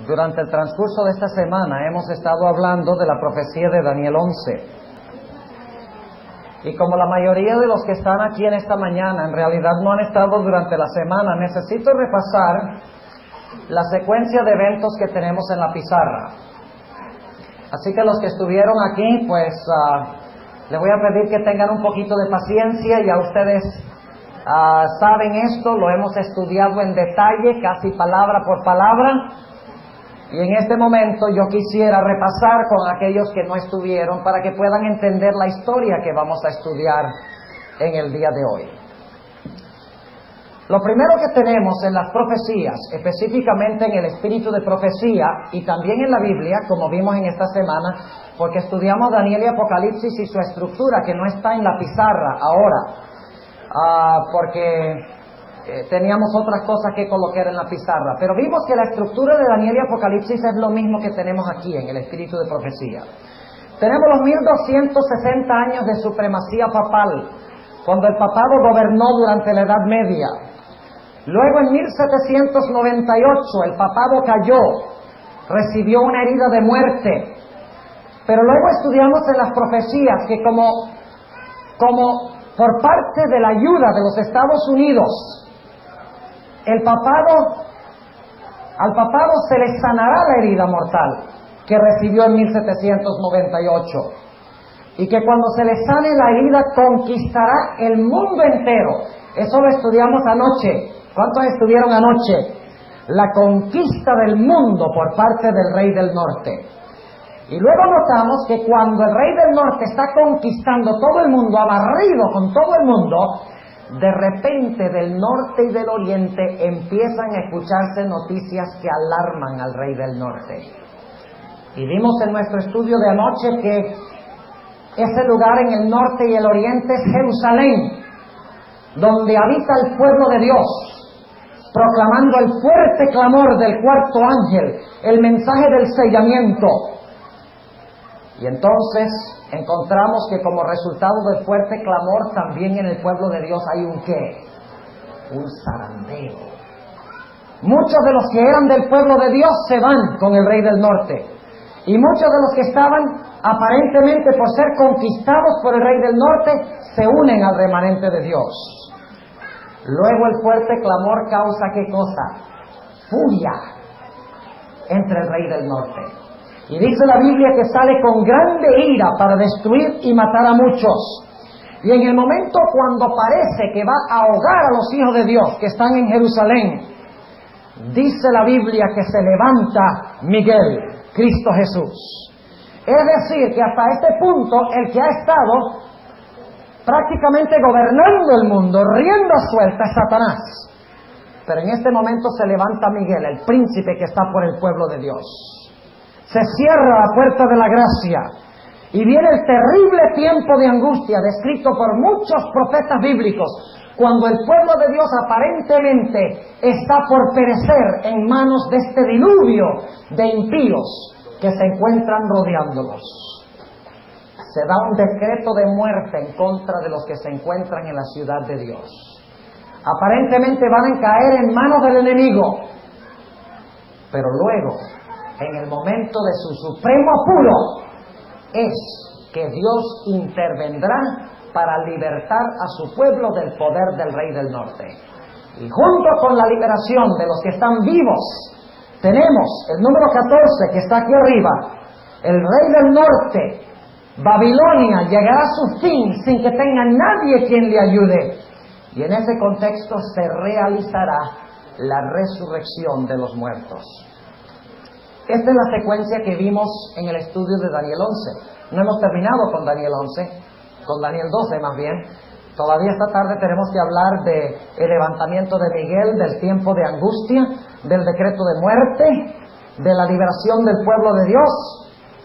Durante el transcurso de esta semana hemos estado hablando de la profecía de Daniel 11. Y como la mayoría de los que están aquí en esta mañana en realidad no han estado durante la semana, necesito repasar la secuencia de eventos que tenemos en la pizarra. Así que los que estuvieron aquí, pues les voy a pedir que tengan un poquito de paciencia. Ya ustedes saben esto, lo hemos estudiado en detalle, casi palabra por palabra. Y en este momento yo quisiera repasar con aquellos que no estuvieron para que puedan entender la historia que vamos a estudiar en el día de hoy. Lo primero que tenemos en las profecías, específicamente en el espíritu de profecía y también en la Biblia, como vimos en esta semana, porque estudiamos Daniel y Apocalipsis y su estructura, que no está en la pizarra ahora, porque teníamos otras cosas que colocar en la pizarra, pero vimos que la estructura de Daniel y Apocalipsis es lo mismo que tenemos aquí en el espíritu de profecía. Tenemos los 1260 años de supremacía papal, cuando el papado gobernó durante la Edad Media. Luego en 1798 el papado cayó, recibió una herida de muerte, pero luego estudiamos en las profecías que como por parte de la ayuda de los Estados Unidos, al papado se le sanará la herida mortal que recibió en 1798, y que cuando se le sane la herida conquistará el mundo entero. Eso lo estudiamos anoche. ¿Cuántos estuvieron anoche? La conquista del mundo por parte del rey del norte. Y luego notamos que cuando el rey del norte está conquistando todo el mundo, abarrido con todo el mundo, de repente del norte y del oriente empiezan a escucharse noticias que alarman al rey del norte. Y vimos en nuestro estudio de anoche que ese lugar en el norte y el oriente es Jerusalén, donde habita el pueblo de Dios, proclamando el fuerte clamor del cuarto ángel, el mensaje del sellamiento. Y entonces encontramos que como resultado del fuerte clamor también en el pueblo de Dios hay un ¿qué? Un zarandeo. Muchos de los que eran del pueblo de Dios se van con el rey del norte, y muchos de los que estaban aparentemente por ser conquistados por el rey del norte se unen al remanente de Dios. Luego el fuerte clamor causa ¿qué cosa? Furia entre el rey del norte. Y dice la Biblia que sale con grande ira para destruir y matar a muchos. Y en el momento cuando parece que va a ahogar a los hijos de Dios que están en Jerusalén, dice la Biblia que se levanta Miguel, Cristo Jesús. Es decir, que hasta este punto el que ha estado prácticamente gobernando el mundo, rienda suelta, es Satanás. Pero en este momento se levanta Miguel, el príncipe que está por el pueblo de Dios. Se cierra la puerta de la gracia y viene el terrible tiempo de angustia descrito por muchos profetas bíblicos, cuando el pueblo de Dios aparentemente está por perecer en manos de este diluvio de impíos que se encuentran rodeándolos. Se da un decreto de muerte en contra de los que se encuentran en la ciudad de Dios. Aparentemente van a caer en manos del enemigo, pero luego, en el momento de su supremo apuro, es que Dios intervendrá para libertar a su pueblo del poder del rey del norte. Y junto con la liberación de los que están vivos, tenemos el número 14 que está aquí arriba. El rey del norte, Babilonia, llegará a su fin sin que tenga nadie quien le ayude. Y en ese contexto se realizará la resurrección de los muertos. Esta es la secuencia que vimos en el estudio de Daniel 11. No hemos terminado con Daniel 11, con Daniel 12 más bien. Todavía esta tarde tenemos que hablar del levantamiento de Miguel, del tiempo de angustia, del decreto de muerte, de la liberación del pueblo de Dios,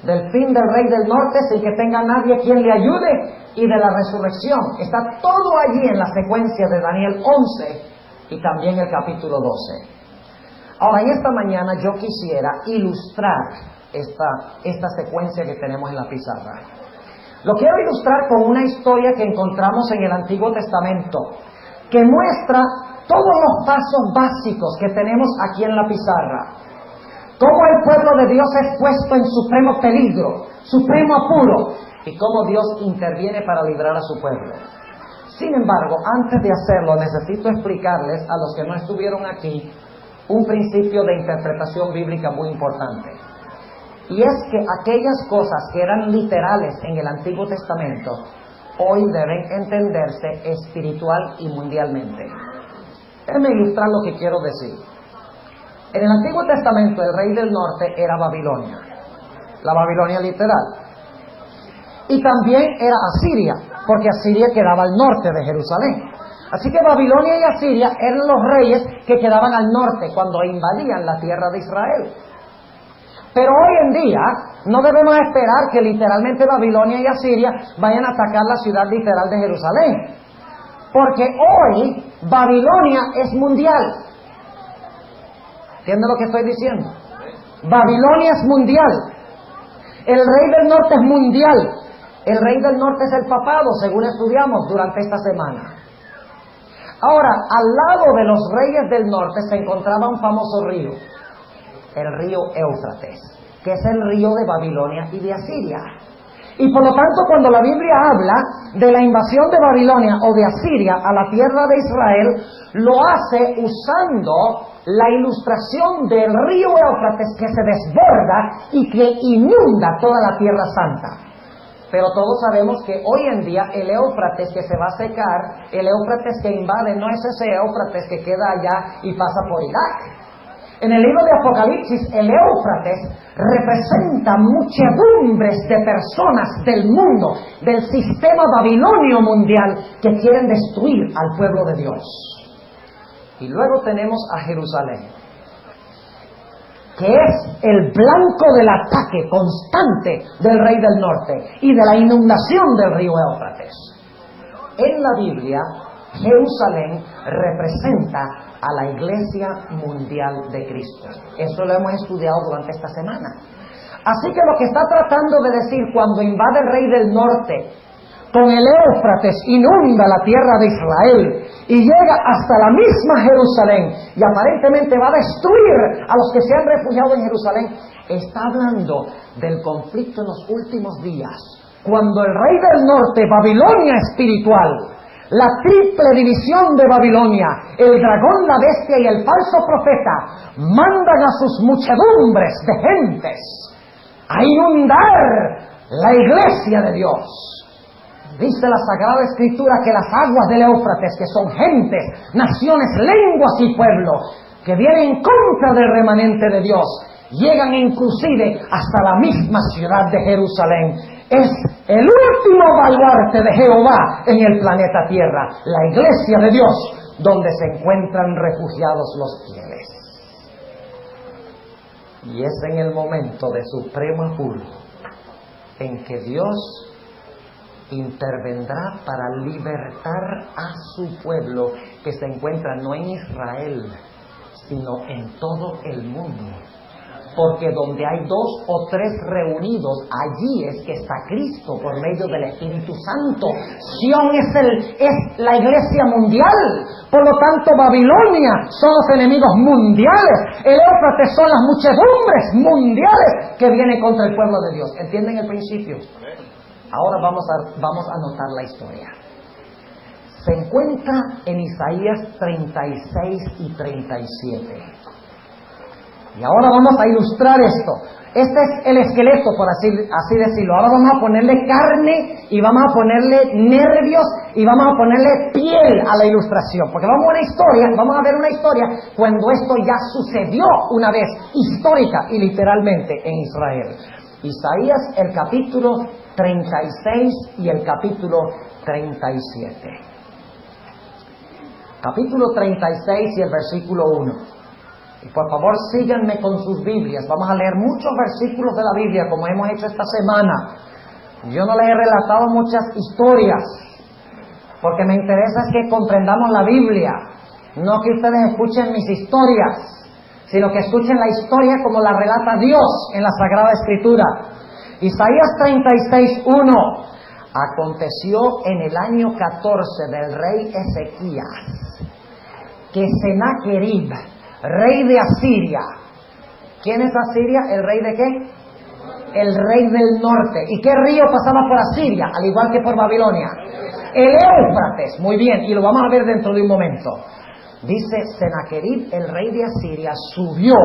del fin del rey del norte sin que tenga nadie quien le ayude, y de la resurrección. Está todo allí en la secuencia de Daniel 11 y también el capítulo 12. Ahora, en esta mañana yo quisiera ilustrar esta secuencia que tenemos en la pizarra. Lo quiero ilustrar con una historia que encontramos en el Antiguo Testamento, que muestra todos los pasos básicos que tenemos aquí en la pizarra. Cómo el el pueblo de Dios es puesto en supremo peligro, supremo apuro, y cómo Dios interviene para librar a su pueblo. Sin embargo, antes de hacerlo, necesito explicarles a los que no estuvieron aquí un principio de interpretación bíblica muy importante. Y es que aquellas cosas que eran literales en el Antiguo Testamento, hoy deben entenderse espiritual y mundialmente. Déjenme ilustrar lo que quiero decir. En el Antiguo Testamento, el rey del norte era Babilonia, la Babilonia literal. Y también era Asiria, porque Asiria quedaba al norte de Jerusalén. Así que Babilonia y Asiria eran los reyes que quedaban al norte cuando invadían la tierra de Israel. Pero hoy en día no debemos esperar que literalmente Babilonia y Asiria vayan a atacar la ciudad literal de Jerusalén. Porque hoy Babilonia es mundial. ¿Entienden lo que estoy diciendo? Babilonia es mundial. El rey del norte es mundial. El rey del norte es el papado, según estudiamos durante esta semana. Ahora, al lado de los reyes del norte se encontraba un famoso río, el río Éufrates, que es el río de Babilonia y de Asiria. Y por lo tanto, cuando la Biblia habla de la invasión de Babilonia o de Asiria a la tierra de Israel, lo hace usando la ilustración del río Éufrates que se desborda y que inunda toda la tierra santa. Pero todos sabemos que hoy en día el Éufrates que se va a secar, el Éufrates que invade, no es ese Éufrates que queda allá y pasa por Irak. En el libro de Apocalipsis, el Éufrates representa muchedumbres de personas del mundo, del sistema babilonio mundial, que quieren destruir al pueblo de Dios. Y luego tenemos a Jerusalén, que es el blanco del ataque constante del rey del norte y de la inundación del río Éufrates. En la Biblia, Jerusalén representa a la Iglesia Mundial de Cristo. Eso lo hemos estudiado durante esta semana. Así que lo que está tratando de decir cuando invade el rey del norte, con el Éufrates inunda la tierra de Israel y llega hasta la misma Jerusalén y aparentemente va a destruir a los que se han refugiado en Jerusalén, está hablando del conflicto en los últimos días, cuando el rey del norte, Babilonia espiritual, la triple división de Babilonia, el dragón, la bestia y el falso profeta, mandan a sus muchedumbres de gentes a inundar la iglesia de Dios. Dice la Sagrada Escritura que las aguas del Éufrates, que son gentes, naciones, lenguas y pueblos, que vienen en contra del remanente de Dios, llegan inclusive hasta la misma ciudad de Jerusalén. Es el último baluarte de Jehová en el planeta Tierra, la iglesia de Dios, donde se encuentran refugiados los fieles. Y es en el momento de supremo apuro en que Dios intervendrá para libertar a su pueblo, que se encuentra no en Israel, sino en todo el mundo. Porque donde hay 2 o 3 reunidos, allí es que está Cristo por medio del Espíritu Santo. Sión es la iglesia mundial. Por lo tanto, Babilonia son los enemigos mundiales. El Éufrates son las muchedumbres mundiales que vienen contra el pueblo de Dios. ¿Entienden el principio? Ahora vamos a notar la historia. Se encuentra en Isaías 36 y 37. Y ahora vamos a ilustrar esto. Este es el esqueleto, por así decirlo. Ahora vamos a ponerle carne y vamos a ponerle nervios y vamos a ponerle piel a la ilustración. Porque vamos a ver una historia cuando esto ya sucedió una vez, histórica y literalmente en Israel. Isaías, el capítulo 36 y el capítulo 37. Capítulo 36 y el versículo 1. Y por favor síganme con sus Biblias. Vamos a leer muchos versículos de la Biblia como hemos hecho esta semana. Yo no les he relatado muchas historias, porque me interesa es que comprendamos la Biblia, no que ustedes escuchen mis historias, sino que escuchen la historia como la relata Dios en la Sagrada Escritura. Isaías 36:1. Aconteció en el año 14 del rey Ezequías que Sennacherib, rey de Asiria, ¿Quién es Asiria? ¿El rey de qué? El rey del norte. ¿Y qué río pasaba por Asiria? Al igual que por Babilonia. El Éufrates. Muy bien, y lo vamos a ver dentro de un momento. Dice, Senaquerib, el rey de Asiria, subió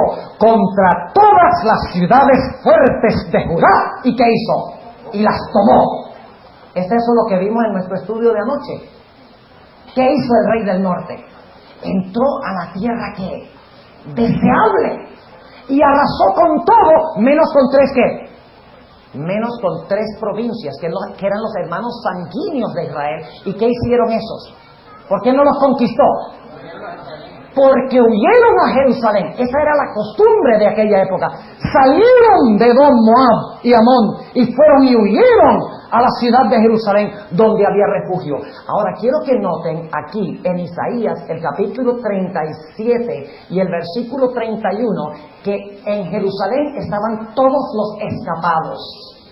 contra todas las ciudades fuertes de Judá. ¿Y qué hizo? Y las tomó. ¿Es eso lo que vimos en nuestro estudio de anoche? ¿Qué hizo el rey del norte? Entró a la tierra, ¿qué? Deseable. Y arrasó con todo, menos con tres, ¿qué? Menos con tres provincias, que eran los hermanos sanguíneos de Israel. ¿Y qué hicieron esos? ¿Por qué no los conquistó? Porque huyeron a Jerusalén. Esa era la costumbre de aquella época. Salieron de Edom, Moab y Amón y fueron y huyeron a la ciudad de Jerusalén, donde había refugio. Ahora quiero que noten aquí en Isaías el capítulo 37 y el versículo 31 que en Jerusalén estaban todos los escapados.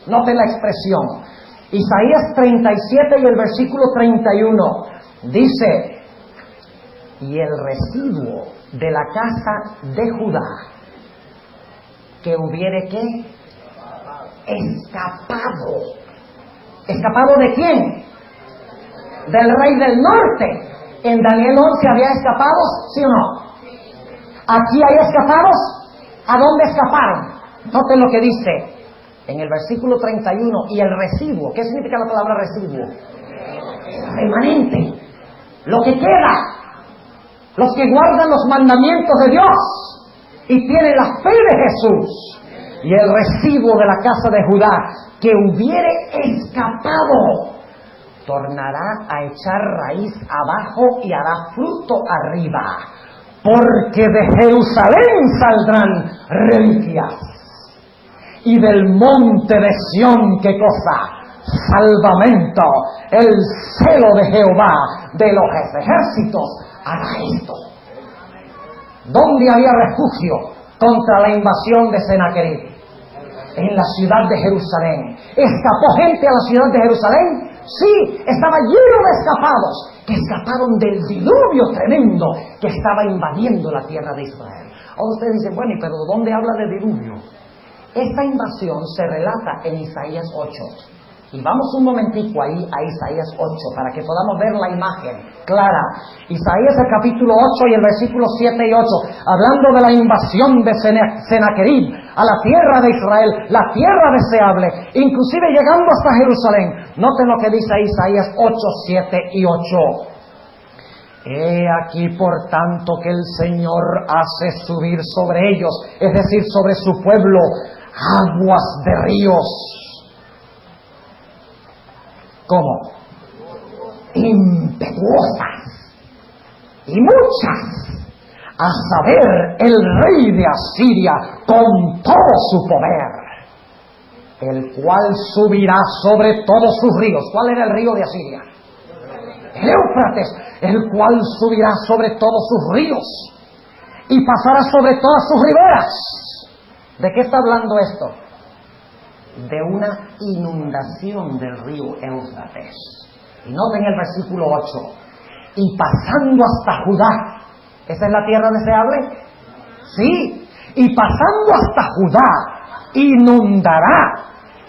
Noten la expresión. Isaías 37 y el versículo 31 dice: y el residuo de la casa de Judá que hubiere, ¿qué? Escapado. ¿Escapado de quién? Del rey del norte. En Daniel 11 había escapados, ¿sí o no? Aquí hay escapados. ¿A dónde escaparon? Noten lo que dice en el versículo 31, y el residuo. ¿Qué significa la palabra residuo? Remanente. Lo que queda. Los que guardan los mandamientos de Dios y tienen la fe de Jesús. Y el residuo de la casa de Judá que hubiere escapado tornará a echar raíz abajo y hará fruto arriba, porque de Jerusalén saldrán reliquias y del monte de Sión, ¿qué cosa? Salvamento. El celo de Jehová de los ejércitos hará esto. ¿Dónde había refugio contra la invasión de Senaquerib? En la ciudad de Jerusalén. ¿Escapó gente a la ciudad de Jerusalén? Sí, estaba lleno de escapados, que escaparon del diluvio tremendo que estaba invadiendo la tierra de Israel. Ahora ustedes dicen, bueno, ¿pero dónde habla de diluvio? Esta invasión se relata en Isaías 8. Y vamos un momentico ahí a Isaías 8 para que podamos ver la imagen clara. Isaías el capítulo 8 y el versículo 7 y 8, hablando de la invasión de Senaquerib a la tierra de Israel, la tierra deseable, inclusive llegando hasta Jerusalén. Noten lo que dice Isaías 8, 7 y 8. He aquí por tanto que el Señor hace subir sobre ellos, es decir, sobre su pueblo, aguas de ríos. ¿Cómo? Impetuosas y muchas, a saber, el rey de Asiria con todo su poder, el cual subirá sobre todos sus ríos. ¿Cuál era el río de Asiria? El Éufrates, el cual subirá sobre todos sus ríos y pasará sobre todas sus riberas. ¿De qué está hablando esto? De una inundación del río Éufrates. Y noten el versículo 8. Y pasando hasta Judá. ¿Esa es la tierra deseable? Sí. Y pasando hasta Judá, inundará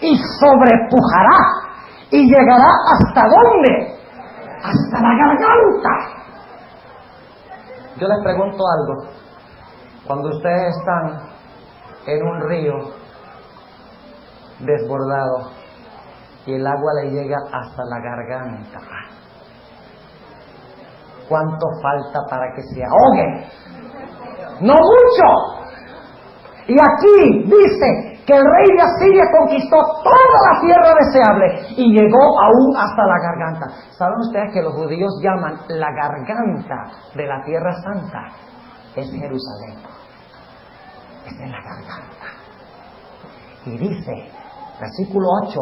y sobrepujará y llegará hasta ¿dónde? Hasta la garganta. Yo les pregunto algo. Cuando ustedes están en un río desbordado y el agua le llega hasta la garganta, ¿cuánto falta para que se ahogue? ¡No mucho! Y aquí dice que el rey de Asiria conquistó toda la tierra deseable y llegó aún hasta la garganta. ¿Saben ustedes que los judíos llaman la garganta de la tierra santa? Es Jerusalén. Esta es la garganta. Y dice, versículo 8,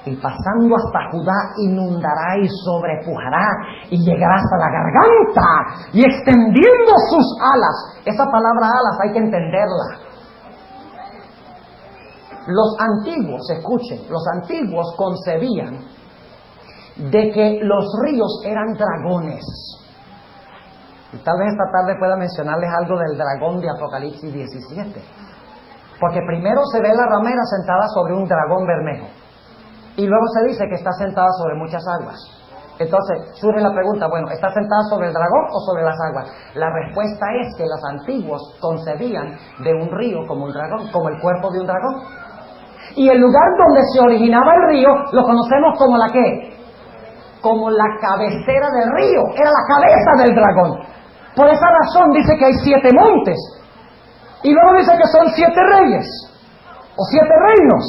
y pasando hasta Judá inundará y sobrepujará y llegará hasta la garganta y extendiendo sus alas. Esa palabra alas hay que entenderla. Los antiguos, escuchen, los antiguos concebían de que los ríos eran dragones. Y tal vez esta tarde pueda mencionarles algo del dragón de Apocalipsis 17. Porque primero se ve la ramera sentada sobre un dragón bermejo. Y luego se dice que está sentada sobre muchas aguas. Entonces surge la pregunta, bueno, ¿está sentada sobre el dragón o sobre las aguas? La respuesta es que los antiguos concebían de un río como un dragón, como el cuerpo de un dragón. Y el lugar donde se originaba el río lo conocemos como la ¿qué? Como la cabecera del río, era la cabeza del dragón. Por esa razón dice que hay 7 montes. Y luego dice que son 7 reyes, o 7 reinos.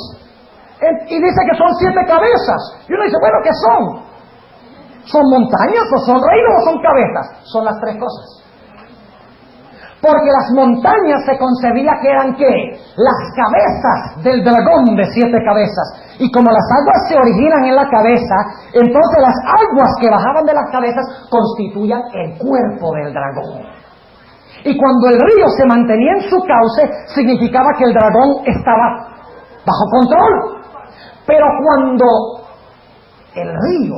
Y dice que son 7 cabezas. Y uno dice, bueno, ¿qué son? ¿Son montañas o son reinos o son cabezas? Son las 3 cosas. Porque las montañas se concebía que eran ¿qué? Las cabezas del dragón de 7 cabezas. Y como las aguas se originan en la cabeza, entonces las aguas que bajaban de las cabezas constituían el cuerpo del dragón. Y cuando el río se mantenía en su cauce, significaba que el dragón estaba bajo control. Pero cuando el río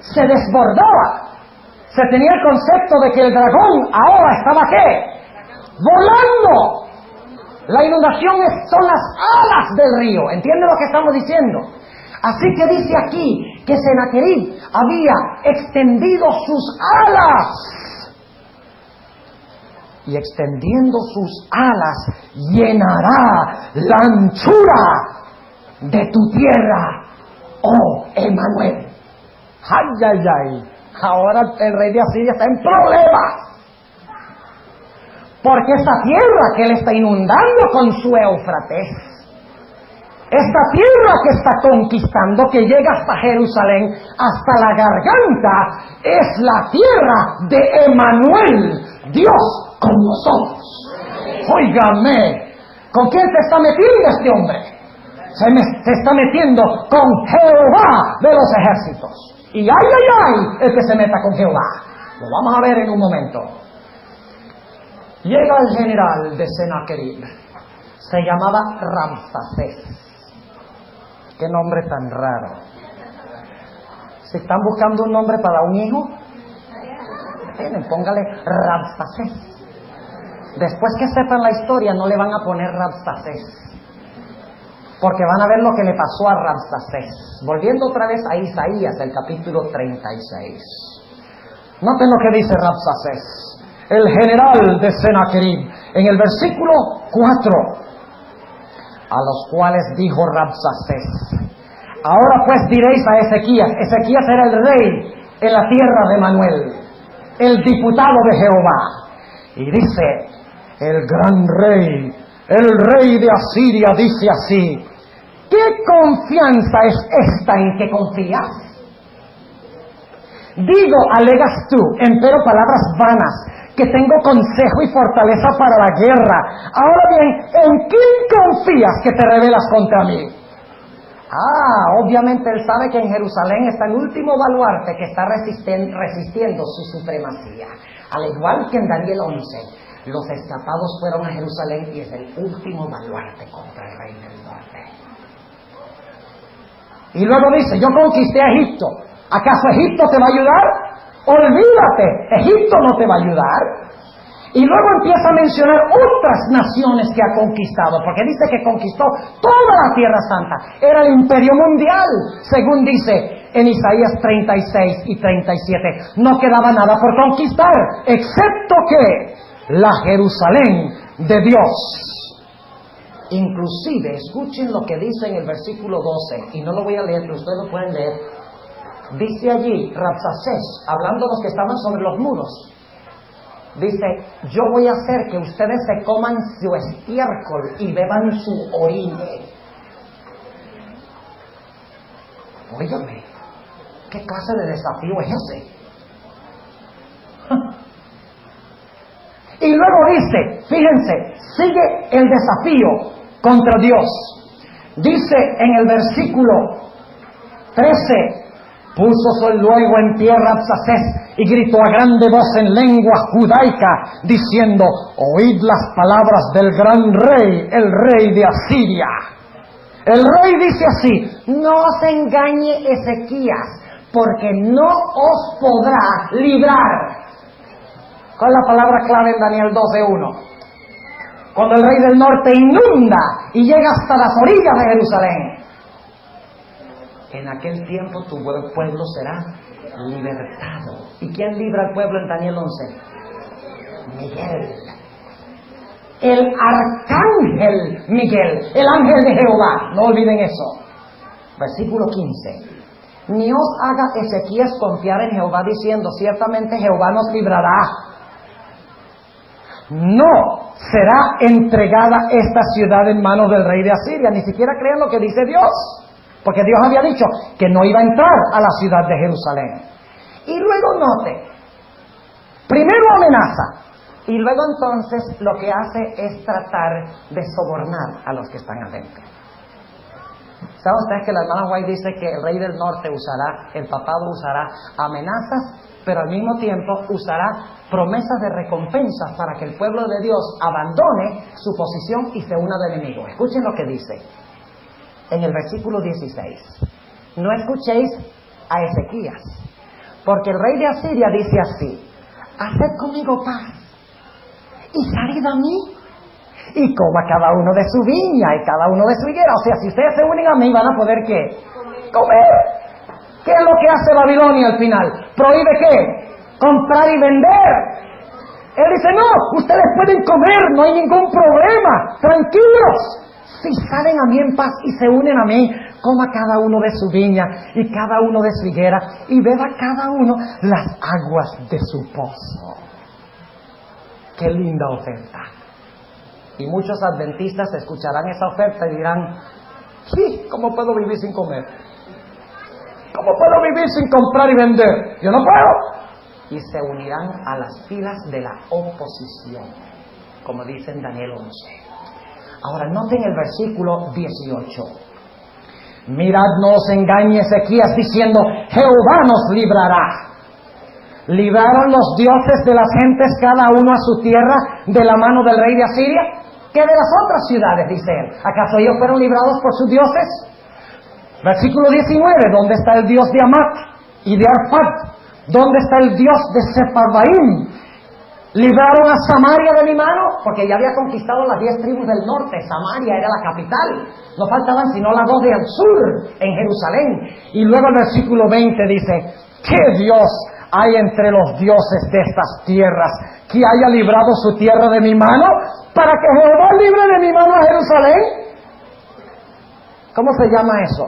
se desbordaba, se tenía el concepto de que el dragón ahora estaba ¿qué? Volando. La inundación son las alas del río. ¿Entienden lo que estamos diciendo? Así que dice aquí que Sennacherib había extendido sus alas. Y extendiendo sus alas llenará la anchura de tu tierra, oh Emmanuel. Ay, ay, ay. Ahora el rey de Asiria está en problemas. Porque esta tierra que él está inundando con su Éufrates, esta tierra que está conquistando, que llega hasta Jerusalén, hasta la garganta, es la tierra de Emmanuel, Dios con nosotros. Óigame, ¿con quién se está metiendo este hombre? Se está metiendo con Jehová de los ejércitos. Y ay, ay, ay, el que se meta con Jehová. Lo vamos a ver en un momento. Llega el general de Sennacherib. Se llamaba Rabsacés. Qué nombre tan raro. Si están buscando un nombre para un hijo, póngale Rabsacés. Después que sepan la historia, no le van a poner Rabsacés, porque van a ver lo que le pasó a Rabsacés. Volviendo otra vez a Isaías, el capítulo 36. Noten lo que dice Rabsacés, el general de Sennacherib, en el versículo 4. A los cuales dijo Rabsacés: ahora pues diréis a Ezequías. Ezequías era el rey en la tierra de Manuel, el diputado de Jehová. Y dice el gran rey, el rey de Asiria, dice así: ¿qué confianza es esta en que confías? Digo, alegas tú, empero palabras vanas, que tengo consejo y fortaleza para la guerra. Ahora bien, ¿en quién confías que te rebelas contra mí? Obviamente él sabe que en Jerusalén está el último baluarte que está resistiendo su supremacía. Al igual que en Daniel 11, los escapados fueron a Jerusalén y es el último baluarte contra el rey del norte. Y luego dice: yo conquisté a Egipto. ¿Acaso Egipto te va a ayudar? Olvídate, Egipto no te va a ayudar. Y luego empieza a mencionar otras naciones que ha conquistado, porque dice que conquistó toda la Tierra Santa. Era el imperio mundial, según dice en Isaías 36 y 37. No quedaba nada por conquistar, excepto que la Jerusalén de Dios. Inclusive, escuchen lo que dice en el versículo 12, y no lo voy a leer, pero ustedes lo pueden leer. Dice allí Rabsacés, hablando de los que estaban sobre los muros, dice: yo voy a hacer que ustedes se coman su estiércol y beban su orine. Óigame, ¿qué clase de desafío es ese? Y luego dice, fíjense, sigue el desafío contra Dios. Dice en el versículo 13: púsose luego en pie Rabsacés y gritó a grande voz en lengua judaica, diciendo: oíd las palabras del gran rey, el rey de Asiria. El rey dice así: no os engañe Ezequías, porque no os podrá librar. ¿Cuál es la palabra clave en Daniel 12:1? Cuando el rey del norte inunda y llega hasta las orillas de Jerusalén. En aquel tiempo tu pueblo será libertado. ¿Y quién libra al pueblo en Daniel 11? Miguel. El arcángel Miguel, el ángel de Jehová. No olviden eso. Versículo 15. Ni os haga Ezequías confiar en Jehová diciendo, ciertamente Jehová nos librará. No será entregada esta ciudad en manos del rey de Asiria. Ni siquiera crean lo que dice Dios. Porque Dios había dicho que no iba a entrar a la ciudad de Jerusalén. Y luego note, primero amenaza. Y luego entonces lo que hace es tratar de sobornar a los que están adentro. ¿Saben ustedes que la hermana White dice que el rey del norte usará, el papado usará amenazas, pero al mismo tiempo usará promesas de recompensas para que el pueblo de Dios abandone su posición y se una al enemigo? Escuchen lo que dice en el versículo 16. No escuchéis a Ezequías, porque el rey de Asiria dice así: haced conmigo paz y salid a mí y coma cada uno de su viña y cada uno de su higuera. O sea, si ustedes se unen a mí, van a poder ¿qué? Comer. ¿Qué es lo que hace Babilonia al final? ¿Prohíbe qué? Comprar y vender. Él dice, no, ustedes pueden comer, no hay ningún problema, tranquilos. Si salen a mí en paz y se unen a mí, coma cada uno de su viña y cada uno de su higuera y beba cada uno las aguas de su pozo. Qué linda oferta. Y muchos adventistas escucharán esa oferta y dirán, sí, ¿cómo puedo vivir sin comer? ¿Cómo puedo vivir sin comprar y vender? Yo no puedo. Y se unirán a las filas de la oposición, como dice en Daniel 11. Ahora noten el versículo 18. Mirad, no os engañe Ezequías diciendo, Jehová nos librará. ¿Libraron los dioses de las gentes cada uno a su tierra de la mano del rey de Asiria? ¿Qué de las otras ciudades, dice él? ¿Acaso ellos fueron librados por sus dioses? Versículo 19, ¿dónde está el Dios de Amat y de Arpad? ¿Dónde está el Dios de Sepharvaim? ¿Libraron a Samaria de mi mano? Porque ya había conquistado las 10 tribus del norte. Samaria era la capital. No faltaban sino las 2 del sur, en Jerusalén. Y luego el versículo 20 dice, ¿qué Dios hay entre los dioses de estas tierras que haya librado su tierra de mi mano para que Jehová libre de mi mano a Jerusalén? ¿Cómo se llama eso?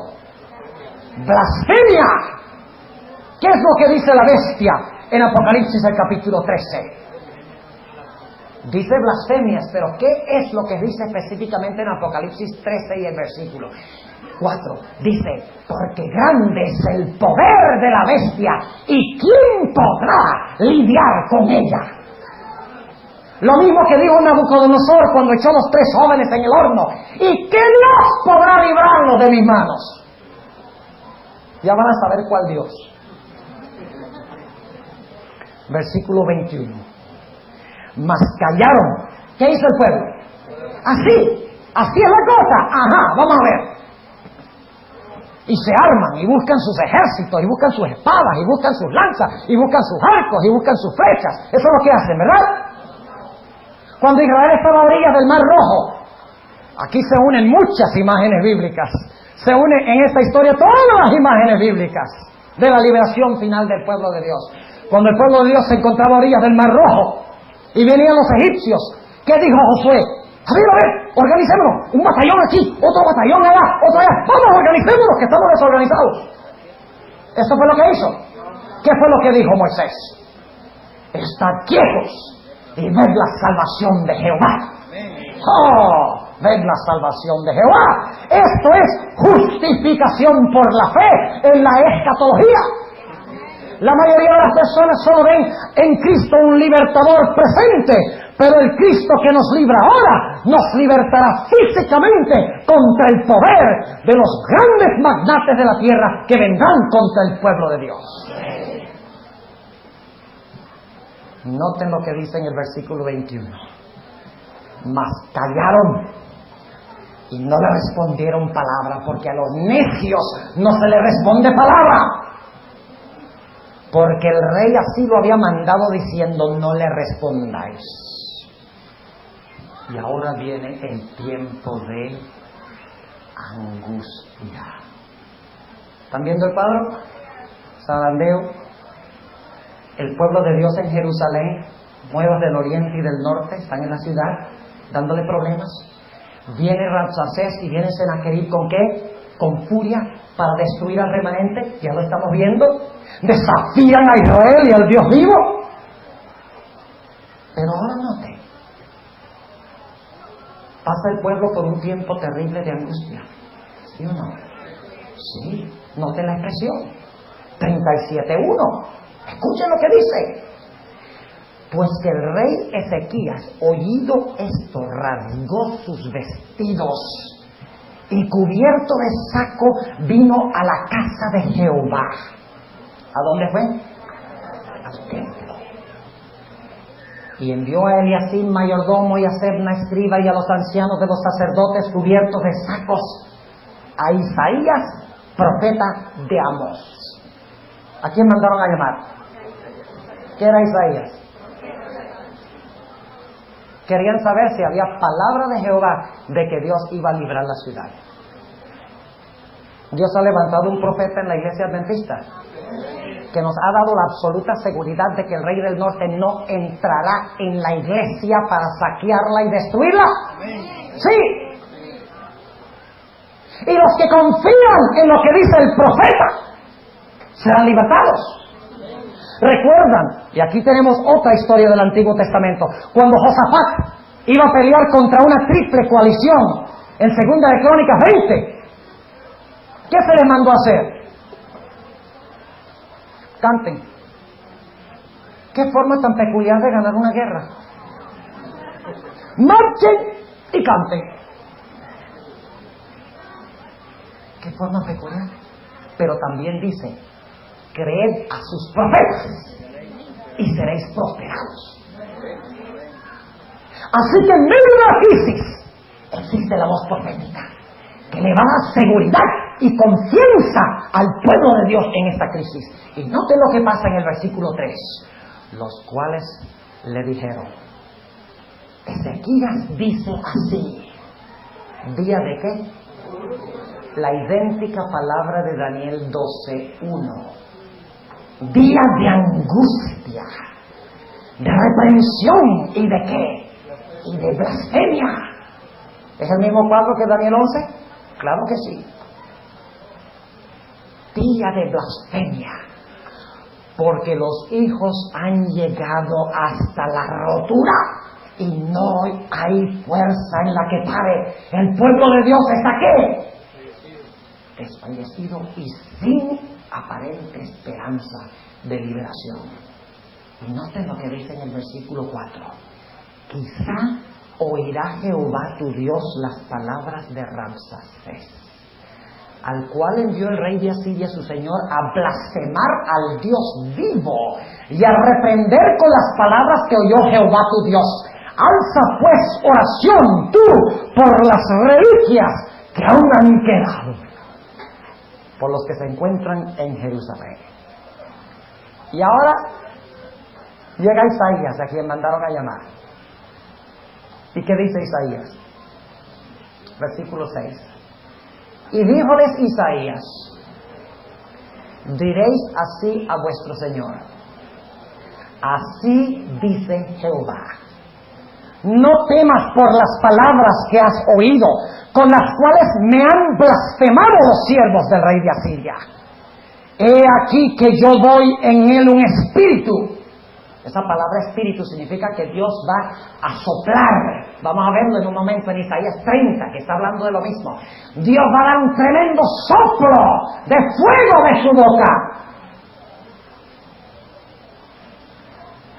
Blasfemia. ¿Qué es lo que dice la bestia en Apocalipsis el capítulo 13? Dice blasfemias, pero ¿qué es lo que dice específicamente en Apocalipsis 13 y el versículo 4? Dice, porque grande es el poder de la bestia y ¿quién podrá lidiar con ella? Lo mismo que dijo Nabucodonosor cuando echó los 3 jóvenes en el horno. ¿Y qué Dios podrá librarlos de mis manos? Ya van a saber cuál Dios. Versículo 21. Mas callaron. ¿Qué hizo el pueblo? Así es la cosa. Ajá, vamos a ver. Y se arman y buscan sus ejércitos y buscan sus espadas y buscan sus lanzas y buscan sus arcos y buscan sus flechas. Eso es lo que hacen, ¿verdad? Cuando Israel estaba a orillas del Mar Rojo, aquí se unen muchas imágenes bíblicas. Se unen en esta historia todas las imágenes bíblicas de la liberación final del pueblo de Dios. Cuando el pueblo de Dios se encontraba a orillas del Mar Rojo y venían los egipcios, ¿qué dijo Josué? A ver, organicémonos, un batallón aquí, otro batallón allá, otro allá, vamos, organicémonos, que estamos desorganizados. Eso fue lo que hizo. ¿Qué fue lo que dijo Moisés? Estad quietos y ved la salvación de Jehová. ¡Oh! Ved la salvación de Jehová. Esto es justificación por la fe en la escatología. La mayoría de las personas solo ven en Cristo un libertador presente, pero el Cristo que nos libra ahora nos libertará físicamente contra el poder de los grandes magnates de la tierra que vendrán contra el pueblo de Dios. Noten lo que dice en el versículo 21. Mas callaron y no le respondieron palabra, porque a los necios no se le responde palabra. Porque el rey así lo había mandado diciendo, no le respondáis. Y ahora viene el tiempo de angustia. ¿Están viendo el cuadro? Zarandeo. El pueblo de Dios en Jerusalén, nuevas del oriente y del norte, están en la ciudad, dándole problemas. Viene Rabsacés y viene Senaquerib, ¿con qué? Con furia, para destruir al remanente. Ya lo estamos viendo. Desafían a Israel y al Dios vivo. Pero ahora note, pasa el pueblo por un tiempo terrible de angustia. ¿Sí o no? Sí, noten la expresión. 37:1. Escuchen lo que dice. Pues que el rey Ezequías, oído esto, rasgó sus vestidos y cubierto de saco vino a la casa de Jehová. ¿A dónde fue? Al templo. Y envió a Eliasib mayordomo y a Sebna escriba y a los ancianos de los sacerdotes cubiertos de sacos a Isaías, profeta de Amós. ¿A quién mandaron a llamar? ¿Qué era Isaías? Querían saber si había palabra de Jehová de que Dios iba a librar la ciudad. Dios ha levantado un profeta en la iglesia adventista que nos ha dado la absoluta seguridad de que el rey del norte no entrará en la iglesia para saquearla y destruirla. Sí. Y los que confían en lo que dice el profeta serán libertados. Recuerdan, y aquí tenemos otra historia del Antiguo Testamento, cuando Josafat iba a pelear contra una triple coalición en Segunda de Crónicas 20, ¿qué se les mandó a hacer? Canten. ¿Qué forma tan peculiar de ganar una guerra? Marchen y canten. ¿Qué forma peculiar? Pero también dice, creed a sus profetas y seréis prosperados. Así que en medio de la crisis existe la voz profética que le va a dar seguridad y confianza al pueblo de Dios en esta crisis. Y noten lo que pasa en el versículo 3, los cuales le dijeron, Ezequías dice así, ¿día de qué? La idéntica palabra de Daniel 12:1. Día de angustia, de reprensión y de qué, y de blasfemia. ¿Es el mismo cuadro que Daniel 11? Claro que sí. Día de blasfemia, porque los hijos han llegado hasta la rotura y no hay fuerza en la que pare. El pueblo de Dios está ¿qué? Desfallecido y sin aparente esperanza de liberación. Y noten lo que dice en el versículo 4. Quizá oirá Jehová tu Dios las palabras de Rabsacés, al cual envió el rey de Asiria su señor a blasfemar al Dios vivo y a reprender con las palabras que oyó Jehová tu Dios. Alza pues oración tú por las reliquias que aún han quedado, por los que se encuentran en Jerusalén. Y ahora llega Isaías, a quien mandaron a llamar. ¿Y qué dice Isaías? Versículo 6. Y díjoles Isaías, diréis así a vuestro Señor, así dice Jehová, no temas por las palabras que has oído, con las cuales me han blasfemado los siervos del rey de Asiria. He aquí que yo doy en él un espíritu. Esa palabra espíritu significa que Dios va a soplar. Vamos a verlo en un momento en Isaías 30, que está hablando de lo mismo. Dios va a dar un tremendo soplo de fuego de su boca.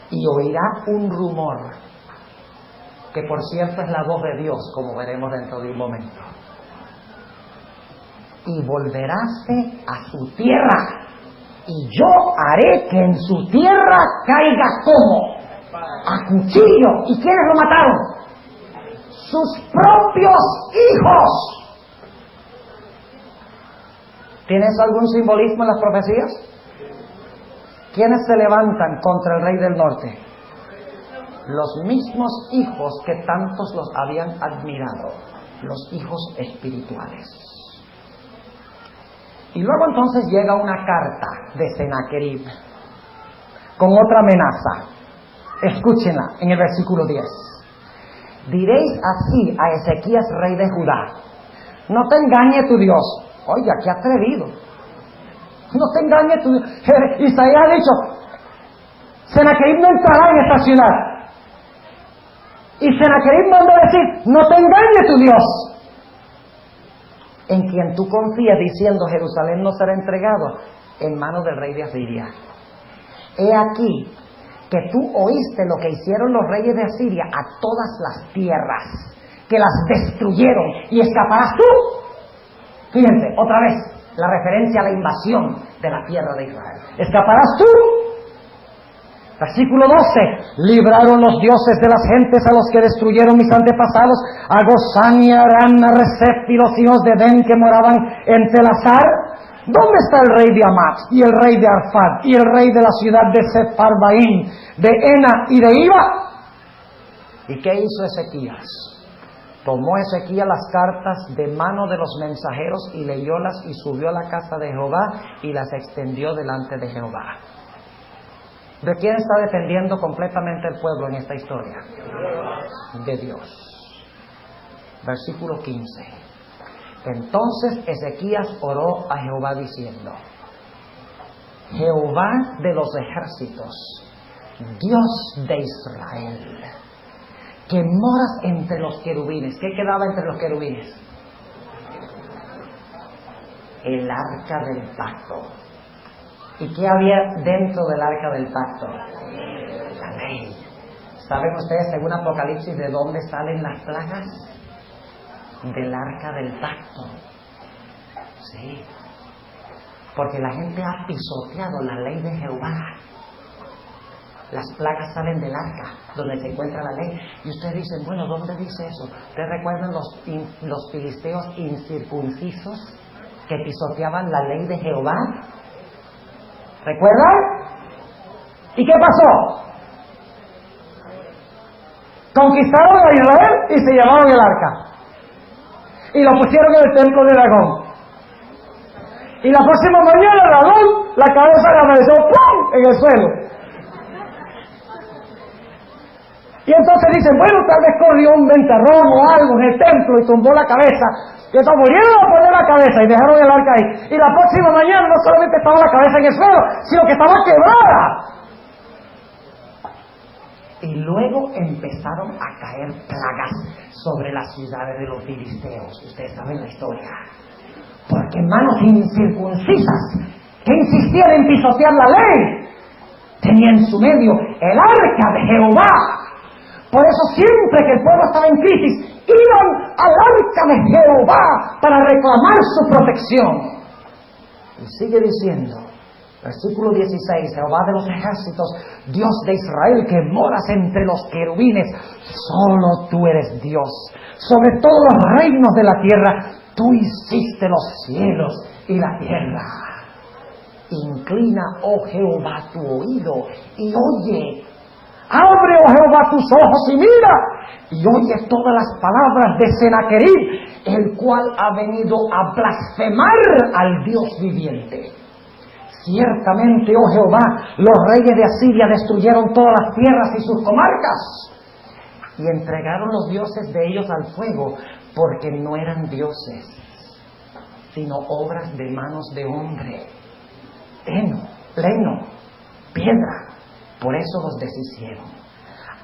Y oirá un rumor, que por cierto es la voz de Dios, como veremos dentro de un momento. Y volveráse a su tierra, y yo haré que en su tierra caiga como a cuchillo. ¿Y quiénes lo mataron? Sus propios hijos. ¿Tienes algún simbolismo en las profecías? ¿Quiénes se levantan contra el rey del norte? los mismos hijos que tantos los habían admirado, los hijos espirituales. Y luego entonces llega una carta de Sennacherib con otra amenaza. Escúchenla en el versículo 10. Diréis así a Ezequías, rey de Judá: no te engañe tu Dios. Oiga, qué atrevido. No te engañe tu Dios. Isaías ha dicho: Sennacherib no entrará en esta ciudad. Y Sennacherib mandó decir: no te engañe tu Dios, en quien tú confías, diciendo: Jerusalén no será entregado en manos del rey de Asiria. He aquí que tú oíste lo que hicieron los reyes de Asiria a todas las tierras, que las destruyeron, y escaparás tú. Fíjense, otra vez, la referencia a la invasión de la tierra de Israel. Escaparás tú. Versículo 12. Libraron los dioses de las gentes a los que destruyeron mis antepasados, a Gozán y Aram, a Resef y los hijos de Den que moraban en Telasar. ¿Dónde está el rey de Hamat y el rey de Arfad y el rey de la ciudad de Sepharvaim, de Ena y de Iva? ¿Y qué hizo Ezequías? Tomó Ezequías las cartas de mano de los mensajeros y leyólas, y subió a la casa de Jehová y las extendió delante de Jehová. ¿De quién está dependiendo completamente el pueblo en esta historia? De Dios. Versículo 15. Entonces Ezequías oró a Jehová diciendo: Jehová de los ejércitos, Dios de Israel, que moras entre los querubines. ¿Qué quedaba entre los querubines? El arca del pacto. ¿Y qué había dentro del arca del pacto? La ley. ¿Saben ustedes, según Apocalipsis, de dónde salen las plagas? Del arca del pacto. Sí. Porque la gente ha pisoteado la ley de Jehová. Las plagas salen del arca, donde se encuentra la ley. Y ustedes dicen: bueno, ¿dónde dice eso? ¿Ustedes recuerdan los filisteos incircuncisos que pisoteaban la ley de Jehová? ¿Recuerdan? ¿Y qué pasó? Conquistaron a Israel y se llevaron el arca. Y lo pusieron en el templo de Dagón. Y la próxima mañana Dagón, la cabeza le apareció ¡pum!, en el suelo. Y entonces dicen: bueno, tal vez corrió un ventarrón o algo en el templo y tumbó la cabeza. Y entonces volvieron a poner la cabeza y dejaron el arca ahí. Y la próxima mañana no solamente estaba la cabeza en el suelo, sino que estaba quebrada. Y luego empezaron a caer plagas sobre las ciudades de los filisteos. Ustedes saben la historia. Porque manos incircuncisas que insistían en pisotear la ley tenían en su medio el arca de Jehová. Por eso siempre que el pueblo estaba en crisis, iban al arca de Jehová para reclamar su protección. Y sigue diciendo, versículo 16: Jehová de los ejércitos, Dios de Israel, que moras entre los querubines, solo tú eres Dios. Sobre todos los reinos de la tierra, tú hiciste los cielos y la tierra. Inclina, oh Jehová, tu oído y oye. Abre, oh Jehová, tus ojos y mira, y oye todas las palabras de Sennacherib, el cual ha venido a blasfemar al Dios viviente. Ciertamente, oh Jehová, los reyes de Asiria destruyeron todas las tierras y sus comarcas, y entregaron los dioses de ellos al fuego, porque no eran dioses, sino obras de manos de hombre, heno, leno, piedra. Por eso los deshicieron.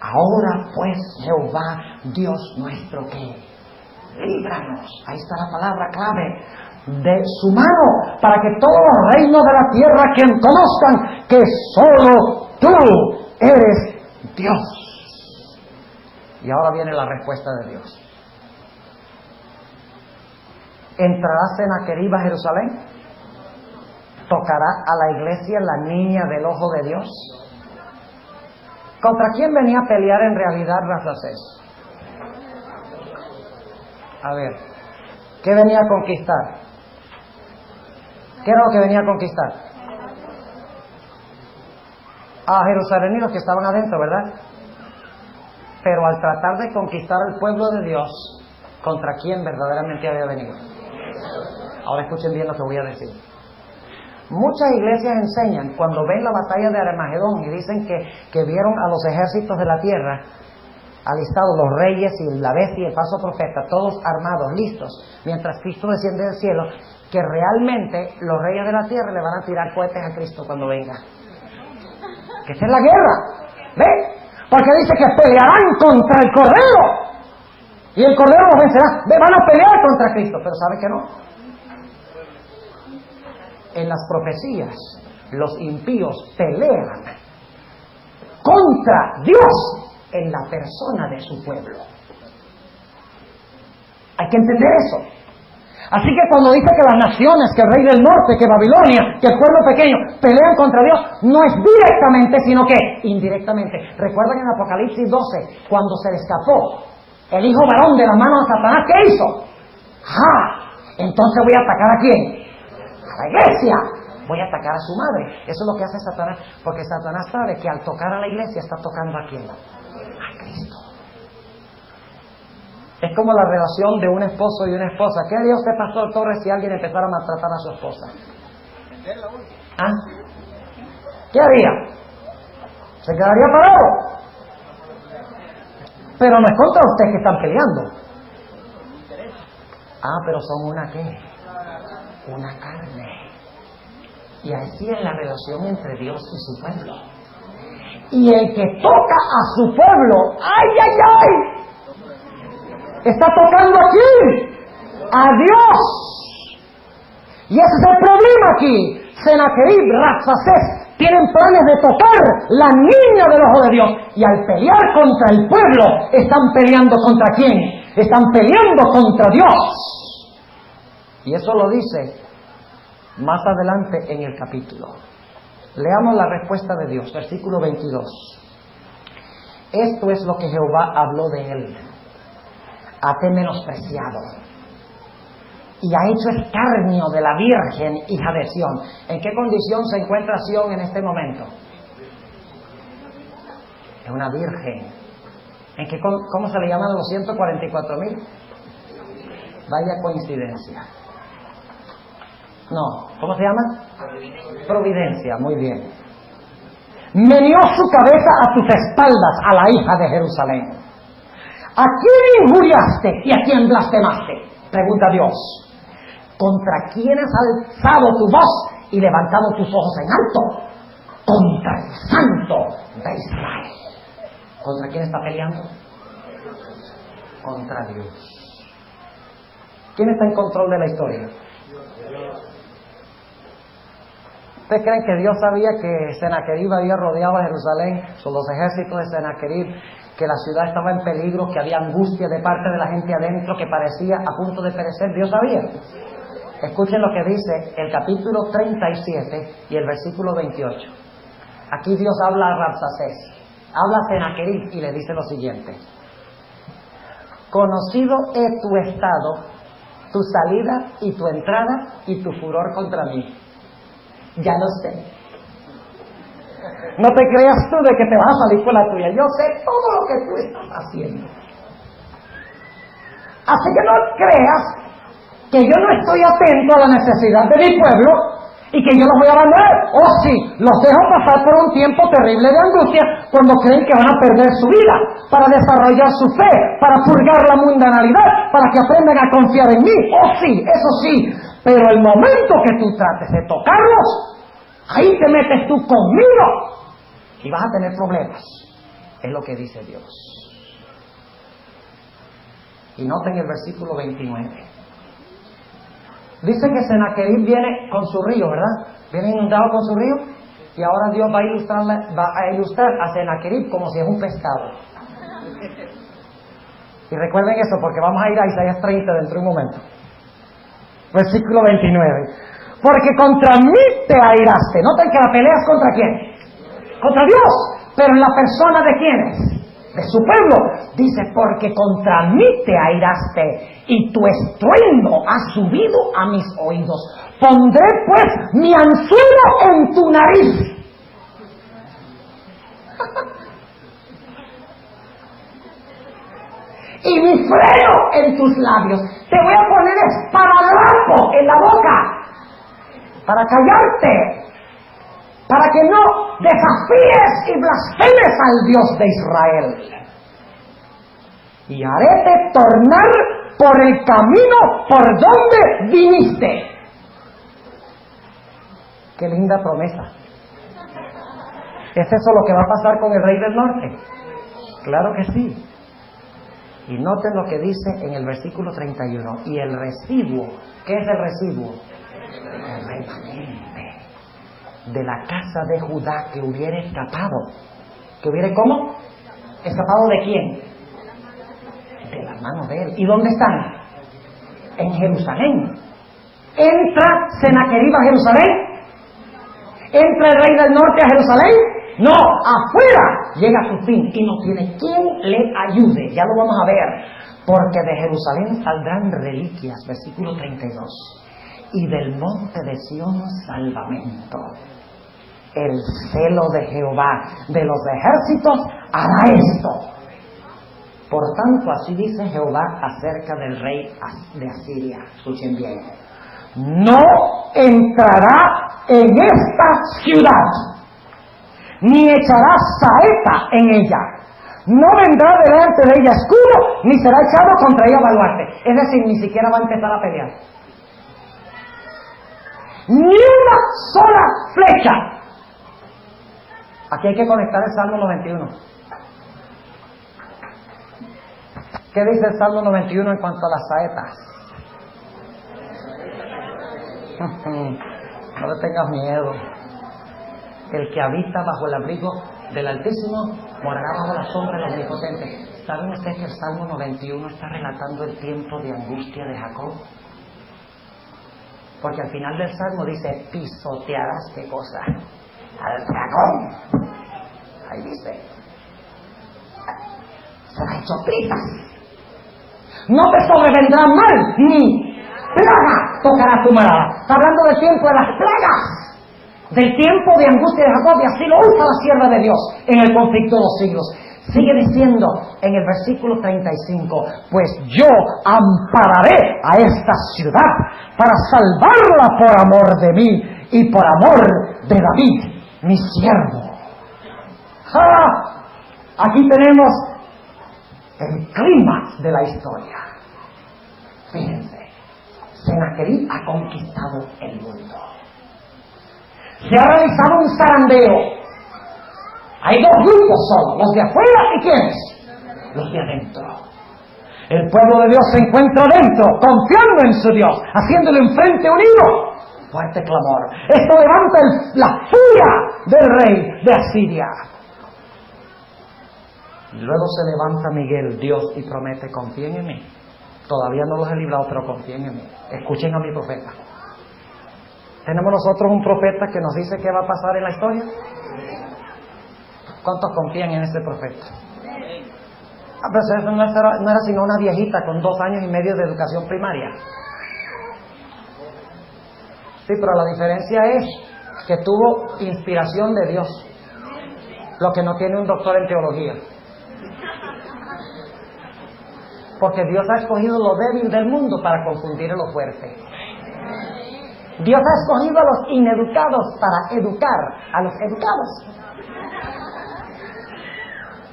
Ahora pues, Jehová, Dios nuestro, que líbranos, ahí está la palabra clave, de su mano, para que todos los reinos de la tierra que conozcan que solo tú eres Dios. Y ahora viene la respuesta de Dios. ¿Entrará Sennacherib a Jerusalén? ¿Tocará a la iglesia la niña del ojo de Dios? ¿Contra quién venía a pelear en realidad Rastasés? A ver, ¿qué venía a conquistar? ¿Qué era lo que venía a conquistar? A Jerusalén y los que estaban adentro, ¿verdad? pero al tratar de conquistar al pueblo de Dios, ¿contra quién verdaderamente había venido? Ahora escuchen bien lo que voy a decir. Muchas iglesias enseñan, cuando ven la batalla de Armagedón y dicen que vieron a los ejércitos de la tierra alistados, los reyes y la bestia y el falso profeta, todos armados, listos, mientras Cristo desciende del cielo, que realmente los reyes de la tierra le van a tirar cohetes a Cristo cuando venga. Que esa es la guerra, ¿ve? Porque dice que pelearán contra el Cordero y el Cordero los vencerá. Van a pelear contra Cristo, pero ¿sabe que no? En las profecías, los impíos pelean contra Dios en la persona de su pueblo. Hay que entender eso. Así que cuando dice que las naciones, que el rey del norte, que Babilonia, que el pueblo pequeño pelean contra Dios, no es directamente, sino que indirectamente. ¿Recuerdan en Apocalipsis 12, cuando se le escapó el hijo varón de la mano de Satanás? ¿Qué hizo? Entonces voy a atacar ¿a quién? A la iglesia. Voy a atacar a su madre. Eso es lo que hace Satanás, porque Satanás sabe que al tocar a la iglesia está tocando ¿a quién? A Cristo. Es como la relación de un esposo y una esposa. ¿Qué haría usted, Pastor Torres, si alguien empezara a maltratar a su esposa? ¿Qué haría? ¿Se quedaría parado? Pero no es contra usted que están peleando. Pero son una ¿qué? Una carne. Y así es la relación entre Dios y su pueblo. Y el que toca a su pueblo, ¡ay! Está tocando aquí a Dios. Y ese es el problema aquí. Sennacherib, Rabsacés tienen planes de tocar la niña del ojo de Dios. Y al pelear contra el pueblo, están peleando ¿contra quién? Están peleando contra Dios. Y eso lo dice más adelante en el capítulo. Leamos la respuesta de Dios, versículo 22. Esto es lo que Jehová habló de él. Hate menospreciado y ha hecho escarnio de la Virgen, hija de Sión. ¿En qué condición se encuentra Sión en este momento? Es una virgen. ¿Cómo se le llaman a los 144,000? Vaya coincidencia. No, ¿cómo se llama? Providencia, muy bien. Meneó su cabeza a tus espaldas, a la hija de Jerusalén. ¿A quién injuriaste y a quién blasfemaste? Pregunta Dios. ¿Contra quién has alzado tu voz y levantado tus ojos en alto? Contra el Santo de Israel. ¿Contra quién está peleando? Contra Dios. ¿Quién está en control de la historia? ¿Ustedes creen que Dios sabía que Sennacherib había rodeado a Jerusalén, son los ejércitos de Sennacherib, que la ciudad estaba en peligro, que había angustia de parte de la gente adentro, que parecía a punto de perecer? Dios sabía. Escuchen lo que dice el capítulo 37 y el versículo 28. Aquí Dios habla a Rabsacés, habla a Sennacherib y le dice lo siguiente: conocido he tu estado, tu salida y tu entrada y tu furor contra mí. Ya lo sé. No te creas tú de que te vas a salir con la tuya. Yo sé todo lo que tú estás haciendo. Así que no creas que yo no estoy atento a la necesidad de mi pueblo y que yo los voy a abandonar. Oh sí, los dejo pasar por un tiempo terrible de angustia cuando creen que van a perder su vida, para desarrollar su fe, para purgar la mundanalidad, para que aprendan a confiar en mí. Oh sí, eso sí. Pero el momento que tú trates de tocarlos, ahí te metes tú conmigo y vas a tener problemas. Es lo que dice Dios. Y noten el versículo 29. Dice que Sennacherib viene con su río, ¿verdad? Viene inundado con su río. Y ahora Dios va a ilustrar a Sennacherib como si es un pescado. Y recuerden eso, porque vamos a ir a Isaías 30 dentro de un momento. Versículo 29. Porque contra mí te airaste. Noten que la pelea es contra quién. Contra Dios. Pero en la persona de quiénes. De su pueblo. Dice, porque contra mí te airaste y tu estruendo ha subido a mis oídos. Pondré pues mi anzuelo en tu nariz. y mi freno en tus labios. Te voy a poner esparadrapo en la boca para callarte, para que no desafíes y blasfemes al Dios de Israel. Y haréte tornar por el camino por donde viniste. Qué linda promesa. ¿Es eso lo que va a pasar con el rey del norte? Claro que sí. Y noten lo que dice en el versículo 31. Y el residuo, ¿qué es el residuo? El remanente de la casa de Judá que hubiera escapado. ¿Que hubiera cómo? ¿Escapado de quién? De la mano de él. ¿Y dónde están? En Jerusalén. ¿Entra Sennacherib a Jerusalén? ¿Entra el rey del norte a Jerusalén? No, afuera llega a su fin y no tiene quien le ayude. Ya lo vamos a ver. Porque de Jerusalén saldrán reliquias, versículo 32. Y del monte de Sión salvamento. El celo de Jehová de los ejércitos hará esto. Por tanto, así dice Jehová acerca del rey de Asiria. Escuchen bien. No entrará en esta ciudad, ni echará saeta en ella. No vendrá delante de ella escudo, ni será echado contra ella baluarte. Es decir, ni siquiera va a empezar a pelear. Ni una sola flecha. Aquí hay que conectar el Salmo 91. ¿Qué dice el Salmo 91 en cuanto a las saetas? No le tengas miedo. El que habita bajo el abrigo del Altísimo morará bajo la sombra del Omnipotente. ¿Saben ustedes que el Salmo 91 está relatando el tiempo de angustia de Jacob? Porque al final del Salmo dice, pisotearás, ¿qué cosa? Al dragón. Ahí dice, será hecho trizas. No te sobrevendrá mal, ni plaga tocará tu morada. Está hablando del tiempo de las plagas, del tiempo de angustia de Jacob, y así lo usa la sierva de Dios en el conflicto de los siglos. Sigue diciendo en el versículo 35, pues yo ampararé a esta ciudad para salvarla por amor de mí y por amor de David, mi siervo. ¡Ja! Aquí tenemos el clímax de la historia. Fíjense, Sennacherib ha conquistado el mundo. Se ha realizado un zarandeo. Hay dos grupos solo, los de afuera y ¿quiénes? Los de adentro. El pueblo de Dios se encuentra adentro, confiando en su Dios, haciéndole un frente unido. Fuerte clamor. Esto levanta la furia del rey de Asiria. Y luego se levanta Miguel, Dios, y promete, confíen en mí. Todavía no los he librado, pero confíen en mí. Escuchen a mi profeta. Tenemos nosotros un profeta que nos dice qué va a pasar en la historia. ¿Cuántos confían en ese profeta? Pero eso no era sino una viejita con 2 años y medio de educación primaria. Sí, pero la diferencia es que tuvo inspiración de Dios, lo que no tiene un doctor en teología. Porque Dios ha escogido lo débil del mundo para confundir a lo fuerte. Dios ha escogido a los ineducados para educar a los educados.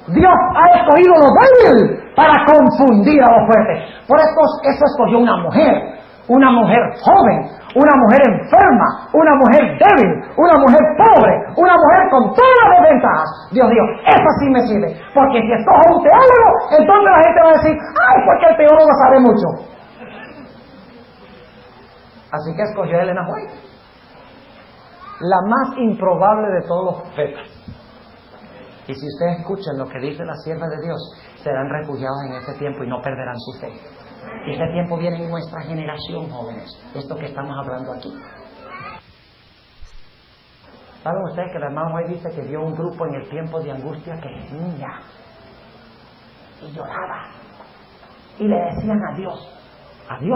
Dios ha escogido lo débil para confundir a los fuertes. Por eso escogió una mujer joven, una mujer enferma, una mujer débil, una mujer pobre, una mujer con todas las desventajas. Dios dijo, esa sí me sirve, porque si escojo un teólogo, entonces la gente va a decir, ay, porque el teólogo sabe mucho. Así que escogió a Elena White, la más improbable de todos los profetas. Y si ustedes escuchan lo que dice la sierva de Dios, serán refugiados en ese tiempo y no perderán su fe. Y ese tiempo viene en nuestra generación, jóvenes. Esto que estamos hablando aquí. ¿Saben ustedes que la hermana White dice que vio un grupo en el tiempo de angustia que gemía y lloraba? Y le decían a Dios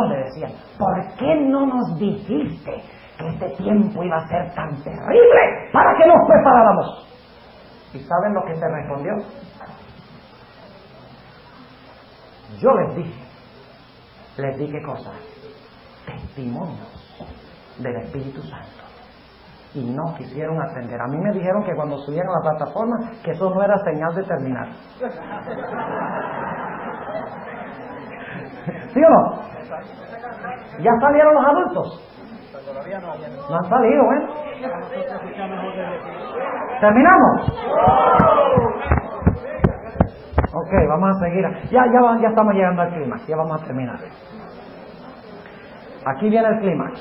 le decían, ¿por qué no nos dijiste que este tiempo iba a ser tan terrible para que nos preparáramos? ¿Y saben lo que se respondió? Yo les di qué cosa, testimonios del Espíritu Santo, y no quisieron atender. A mí me dijeron que cuando subieron a la plataforma, que eso no era señal de terminar. ¿Sí o no? ¿Ya salieron los adultos? No han salido, ¿eh? ¿Terminamos? Ok, vamos a seguir. Ya estamos llegando al clímax. Ya vamos a terminar. Aquí viene el clímax.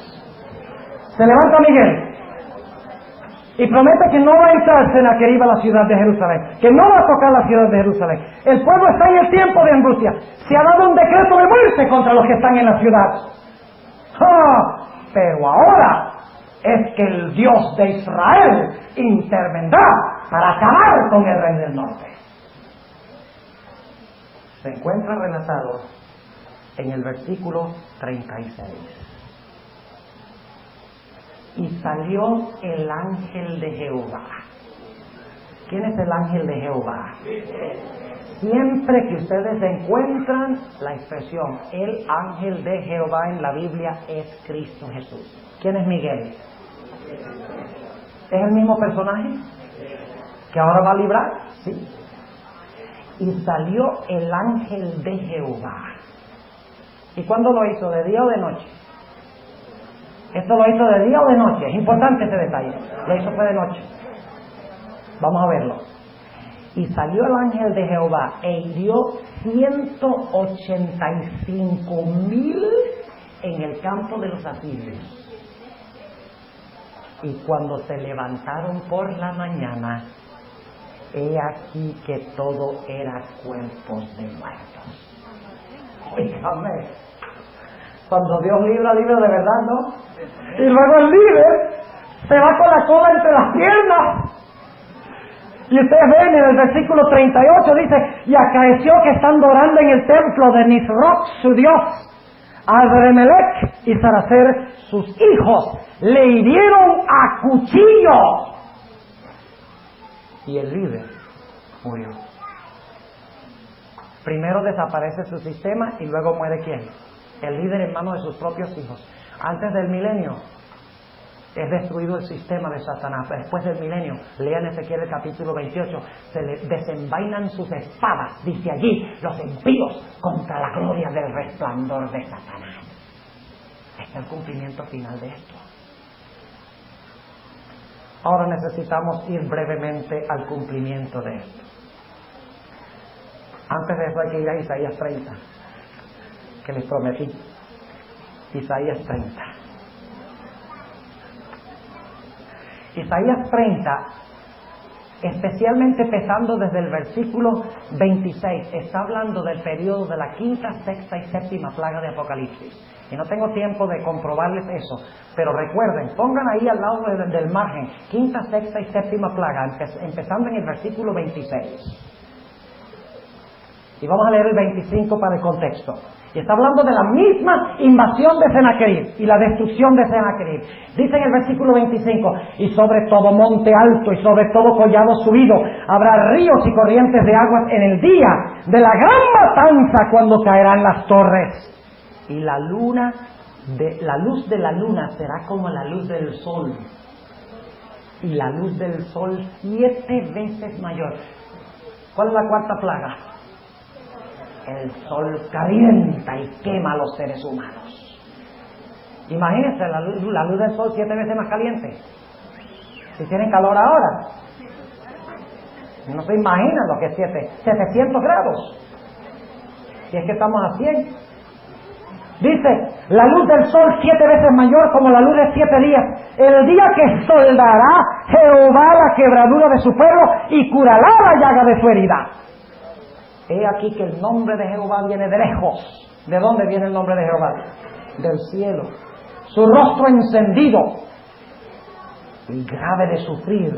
Se levanta Miguel y promete que no va a entrar Sennacherib a la ciudad de Jerusalén, que no va a tocar la ciudad de Jerusalén. El pueblo está en el tiempo de angustia. Se ha dado un decreto de muerte contra los que están en la ciudad. Pero ahora es que el Dios de Israel intervendrá para acabar con el rey del norte. Se encuentra relatado en el versículo 36. Y salió el ángel de Jehová. ¿Quién es el ángel de Jehová? Siempre que ustedes encuentran la expresión el ángel de Jehová en la Biblia, es Cristo Jesús. ¿Quién es Miguel? ¿Es el mismo personaje que ahora va a librar? Sí. Y salió el ángel de Jehová. ¿Y cuándo lo hizo? ¿De día o de noche? ¿Esto lo hizo de día o de noche? Es importante ese detalle. Lo hizo fue de noche. Vamos a verlo. Y salió el ángel de Jehová e hirió 185,000 en el campo de los asirios. Y cuando se levantaron por la mañana, he aquí que todo era cuerpos de muertos. Óigame, cuando Dios libra de verdad, ¿no? Y luego el líder se va con la cola entre las piernas. Y ustedes ven en el versículo 38, dice: y acaeció que estando orando en el templo de Nisroch, su dios, Adremelech y Saracer, sus hijos, le hirieron a cuchillo. Y el líder murió. Primero desaparece su sistema y luego muere ¿quién? El líder en manos de sus propios hijos. Antes del milenio es destruido el sistema de Satanás. Después del milenio, lean Ezequiel el capítulo 28, se le desenvainan sus espadas, dice allí, los impíos contra la gloria del resplandor de Satanás. Este es el cumplimiento final de esto. Ahora necesitamos ir brevemente al cumplimiento de esto. Antes de eso hay que ir a Isaías 30, que les prometí. Isaías 30. Isaías 30, especialmente empezando desde el versículo 26, está hablando del periodo de la quinta, sexta y séptima plaga de Apocalipsis. Y no tengo tiempo de comprobarles eso, pero recuerden, pongan ahí al lado del margen, quinta, sexta y séptima plaga, empezando en el versículo 26. Y vamos a leer el 25 para el contexto. Y está hablando de la misma invasión de Sennacherib y la destrucción de Sennacherib. Dice en el versículo 25: y sobre todo monte alto y sobre todo collado subido habrá ríos y corrientes de aguas en el día de la gran matanza, cuando caerán las torres. Y la luz de la luna será como la luz del sol, y la luz del sol 7 veces mayor. ¿Cuál es la cuarta plaga? El sol calienta y quema a los seres humanos. Imagínense la luz del sol 7 veces más caliente. Si tienen calor ahora, no se imaginan lo que es 700 grados. Si es que estamos a 100. Dice, la luz del sol 7 veces mayor como la luz de 7 días. El día que soldará Jehová la quebradura de su pueblo y curará la llaga de su herida. He aquí que el nombre de Jehová viene de lejos. ¿De dónde viene el nombre de Jehová? Del cielo. Su rostro encendido y grave de sufrir,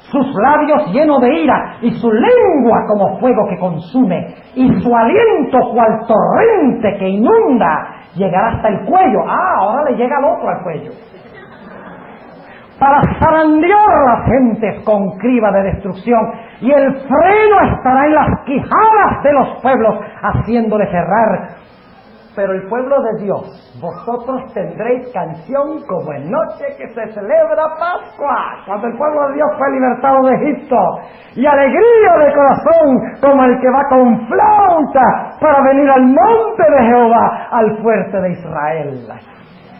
sus labios llenos de ira y su lengua como fuego que consume, y su aliento cual torrente que inunda, llegará hasta el cuello. Ahora le llega al otro al cuello. para zarandear las gentes con criba de destrucción, y el freno estará en las quijadas de los pueblos, haciéndole cerrar. Pero el pueblo de Dios, vosotros tendréis canción como en noche que se celebra Pascua, cuando el pueblo de Dios fue libertado de Egipto, y alegría de corazón como el que va con flauta para venir al monte de Jehová, al fuerte de Israel.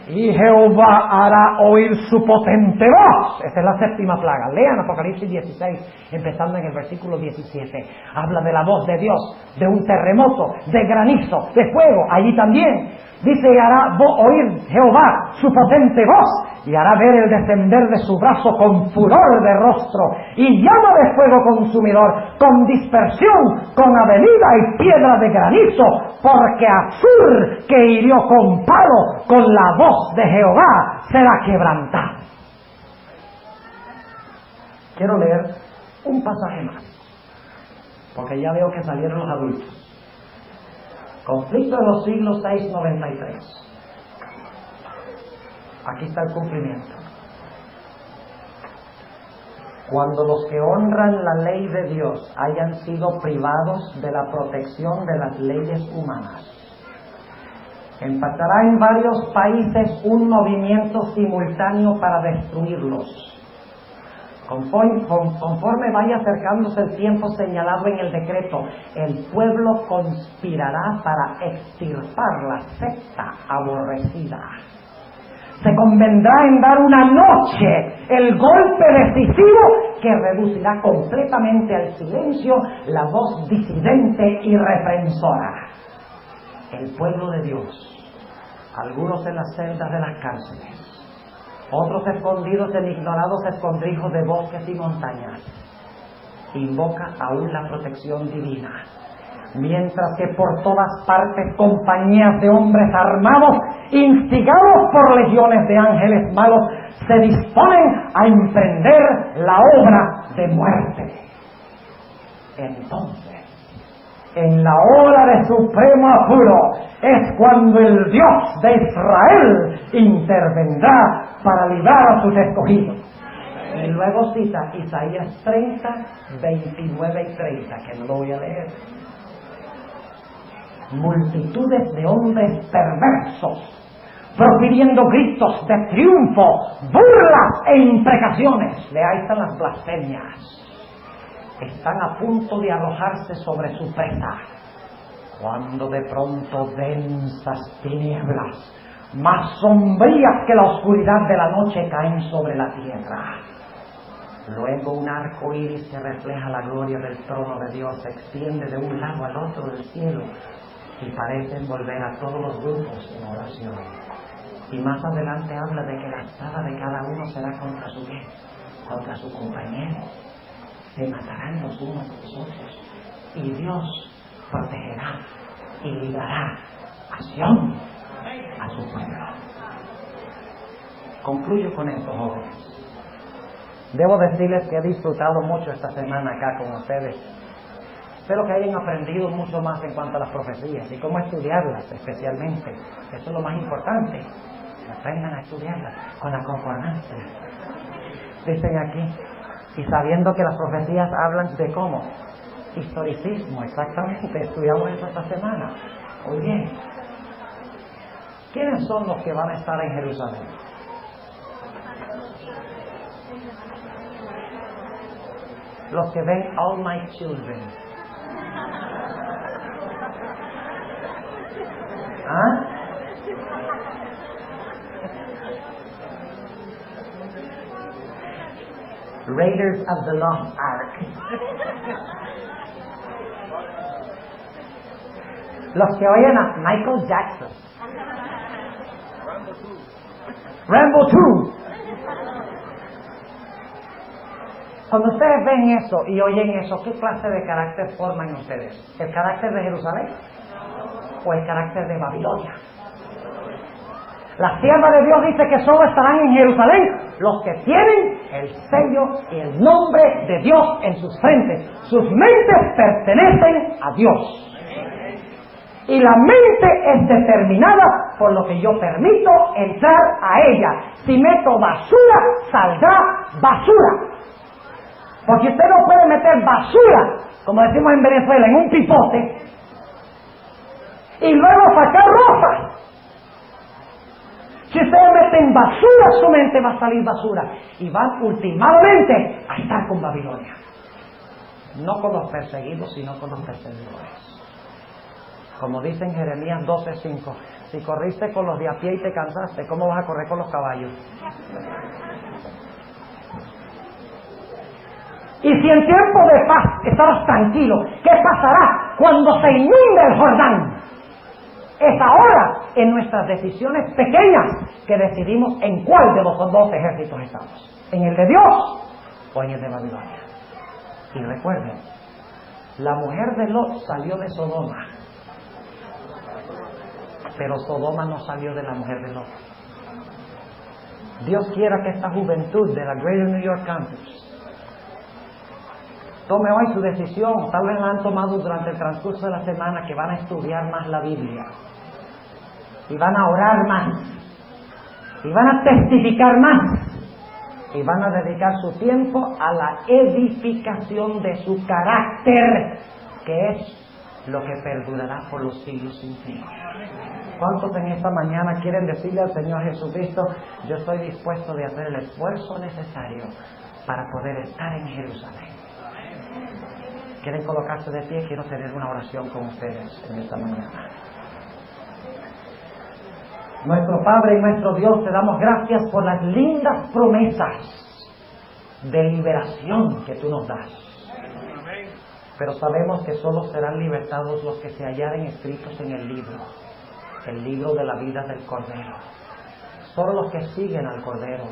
Y Jehová hará oír su potente voz. Esta es la séptima plaga. Lean Apocalipsis 16, empezando en el versículo 17. Habla de la voz de Dios, de un terremoto, de granizo, de fuego. Allí también dice: y hará oír Jehová su potente voz, y hará ver el descender de su brazo con furor de rostro, y llama de fuego consumidor, con dispersión, con avenida y piedra de granizo, porque Asur, que hirió con palo, con la voz de Jehová será quebrantado. Quiero leer un pasaje más, porque ya veo que salieron los adultos. Conflicto de los siglos 6:93. Aquí está el cumplimiento. Cuando los que honran la ley de Dios hayan sido privados de la protección de las leyes humanas, empezará en varios países un movimiento simultáneo para destruirlos. Conforme vaya acercándose el tiempo señalado en el decreto, el pueblo conspirará para extirpar la secta aborrecida. Se convendrá en dar una noche el golpe decisivo que reducirá completamente al silencio la voz disidente y reprensora. El pueblo de Dios, algunos en las celdas de las cárceles, otros escondidos en ignorados escondrijos de bosques y montañas, invoca aún la protección divina, mientras que por todas partes compañías de hombres armados, instigados por legiones de ángeles malos, se disponen a emprender la obra de muerte. Entonces, en la hora de supremo apuro, es cuando el Dios de Israel intervendrá para librar a sus escogidos. Y luego cita Isaías 30, 29 y 30, que no lo voy a leer. Multitudes de hombres perversos, profiriendo gritos de triunfo, burlas e imprecaciones, de ahí están las blasfemias, están a punto de arrojarse sobre su presa, cuando de pronto densas tinieblas, más sombrías que la oscuridad de la noche, caen sobre la tierra. Luego un arco iris que refleja la gloria del trono de Dios se extiende de un lado al otro del cielo y parece envolver a todos los grupos en oración. Y más adelante habla de que la espada de cada uno será contra su bien, contra su compañero. Se matarán los unos a los otros, y Dios protegerá y librará a Sión, a su pueblo. Concluyo con esto, jóvenes. Debo decirles que he disfrutado mucho esta semana acá con ustedes. Espero que hayan aprendido mucho más en cuanto a las profecías y cómo estudiarlas, especialmente. Eso es lo más importante. Aprendan a estudiarlas con la concordancia. Dicen aquí, y sabiendo que las profecías hablan de cómo. Historicismo, exactamente. Estudiamos eso esta semana. Muy bien. ¿Quiénes son los que van a estar en Jerusalén? Los que ven All My Children. ¿Ah? Raiders of the Lost Ark. Los que oyen a Michael Jackson. Rambo 2. Cuando ustedes ven eso y oyen eso, ¿qué clase de carácter forman ustedes? ¿El carácter de Jerusalén o el carácter de Babilonia? La sierva de Dios dice que solo estarán en Jerusalén los que tienen el sello y el nombre de Dios en sus frentes. Sus mentes pertenecen a Dios. Y la mente es determinada por lo que yo permito entrar a ella. Si meto basura, saldrá basura. Porque usted no puede meter basura, como decimos en Venezuela, en un pipote y luego sacar ropa. Si ustedes meten basura, su mente va a salir basura y van últimamente a estar con Babilonia. No con los perseguidos, sino con los perseguidores. Como dice en Jeremías 12:5, si corriste con los de a pie y te cansaste, ¿cómo vas a correr con los caballos? Y si en tiempo de paz estabas tranquilo, ¿qué pasará cuando se inunde el Jordán? Es ahora en nuestras decisiones pequeñas que decidimos en cuál de los dos ejércitos estamos. ¿En el de Dios o en el de Babilonia? Y recuerden, la mujer de Lot salió de Sodoma, pero Sodoma no salió de la mujer de Lot. Dios quiera que esta juventud de la Greater New York Campus tome hoy su decisión. Tal vez la han tomado durante el transcurso de la semana, que van a estudiar más la Biblia y van a orar más y van a testificar más y van a dedicar su tiempo a la edificación de su carácter, que es lo que perdurará por los siglos sin fin. ¿Cuántos en esta mañana quieren decirle al Señor Jesucristo: yo estoy dispuesto de hacer el esfuerzo necesario para poder estar en Jerusalén? ¿Quieren colocarse de pie? Quiero tener una oración con ustedes en esta mañana. Nuestro Padre y nuestro Dios, te damos gracias por las lindas promesas de liberación que tú nos das. Pero sabemos que solo serán libertados los que se hallaren escritos en el libro de la vida del Cordero. Solo los que siguen al Cordero.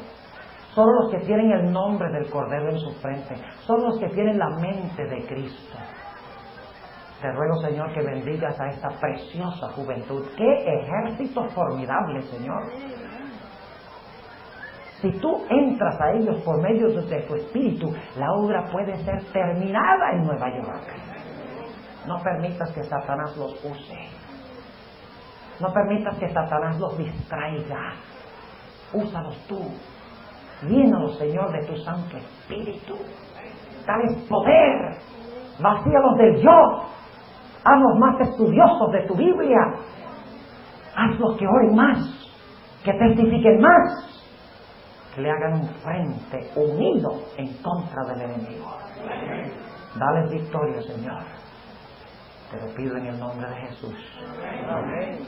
Solo los que tienen el nombre del Cordero en su frente. Solo los que tienen la mente de Cristo. Te ruego, Señor, que bendigas a esta preciosa juventud. ¡Qué ejército formidable, Señor! Si tú entras a ellos por medio de tu Espíritu, la obra puede ser terminada en Nueva York. No permitas que Satanás los use. No permitas que Satanás los distraiga. Úsalos tú. Llénalos, Señor, de tu Santo Espíritu. Dales poder. Vacíalos del yo. Hazlos más estudiosos de tu Biblia. Hazlos que oren más, que testifiquen más, que le hagan un frente unido en contra del enemigo. Dales victoria, Señor. Te lo pido en el nombre de Jesús. Amén.